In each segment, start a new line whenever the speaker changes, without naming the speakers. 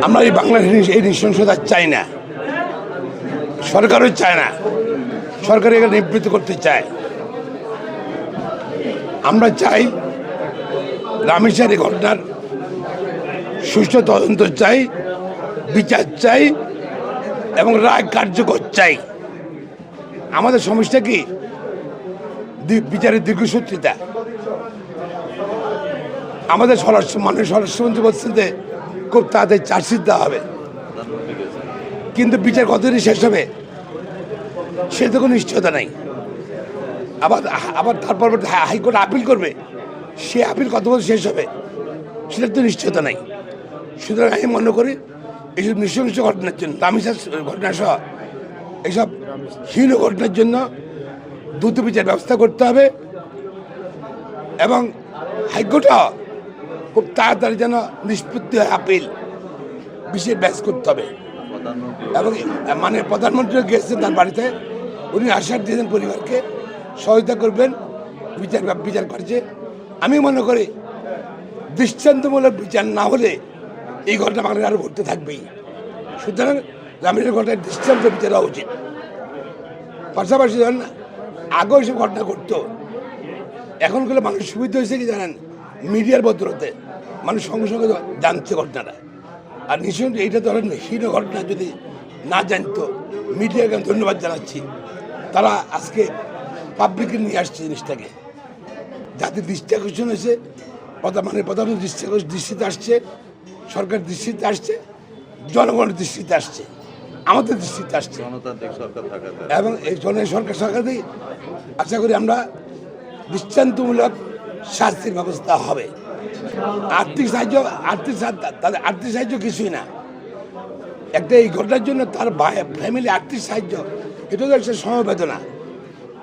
আমরা এই বাংলাদেশ এই নৃশংসতা চাই না, সরকারও চায় না। সরকার এখানে নিবৃত্ত করতে চায়। আমরা চাই রামেশ্বর এই ঘটনার সুষ্ঠু তদন্ত চাই, বিচার চাই এবং রায় কার্যকর চাই। আমাদের সমস্যা কি বিচারের দীর্ঘসূত্রিতা। আমাদের মাননীয় স্বরাষ্ট্রমন্ত্রী বলছেন যে খুব তাড়াতাড়ি চার্জশিট দেওয়া হবে, কিন্তু বিচার কতদিন শেষ হবে সে তো কোনো নিশ্চয়তা নাই। আবার তারপর হাইকোর্ট আপিল করবে, সে আপিল কত বছর শেষ হবে সেটার তো নিশ্চয়তা নাই। সুতরাং আমি মনে করি এইসব নৃশংস ঘটনার জন্য, রামেশ্বর ঘটনা সহ এইসব হীন ঘটনার জন্য দ্রুত বিচার ব্যবস্থা করতে হবে এবং হাইকোর্টও খুব তাড়াতাড়ি যেন নিষ্পত্তি হয় আপিল বিশেষ ব্যাস করতে হবে। এবং মানে প্রধানমন্ত্রী গিয়েছেন তার বাড়িতে, উনি আশ্বাস দিয়েছেন পরিবারকে সহায়তা করবেন বিচার করছে। আমি মনে করি দৃষ্টান্তমূলক বিচার না হলে এই ঘটনা বাংলাদেশে আরও ঘটতে থাকবেই। সুতরাং গ্রামীণ ঘটনার দৃষ্টান্ত বিচার হওয়া উচিত। পাশাপাশি ধরেন আগেও এসব ঘটনা ঘটতো, এখনগুলো মানুষ সুবিধা হয়েছে কি জানেন, মিডিয়ার বদলতে মানুষ সঙ্গে সঙ্গে জানছে ঘটনাটা। আর নিশ্চয় এইটা ধরেন হীন ঘটনা যদি না জানতো, মিডিয়াকে আমি ধন্যবাদ জানাচ্ছি, তারা আজকে পাবলিকে নিয়ে আসছে জিনিসটাকে, যাতে দৃষ্টি আকর্ষণ হয়েছে, প্রধানমন্ত্রী দৃষ্টিতে আসছে, সরকার দৃষ্টিতে আসছে, জনগণের দৃষ্টিতে আসছে, আমাদের দৃষ্টিতে আসছে এবং এই সরকারই আশা করি আমরা দৃষ্টান্তমূলক শাস্তির ব্যবস্থা হবে। আর্থিক সাহায্য কিছুই না। একটা এই ঘটনার জন্য তার ফ্যামিলি আর্থিক সাহায্য, এটা তো একটা সমবেদনা।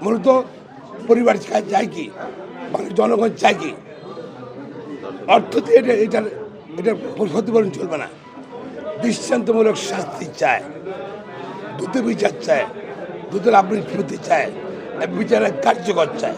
মূলত পরিবার চাই কি, জনগণ চাই কি, অর্থ দিয়ে এটা ক্ষতিপূরণ চলবে না। দৃষ্টান্তমূলক শাস্তি চায়, দ্রুত বিচার চায়, দ্রুত আপনি চায়, বিচারের কার্যকর চায়।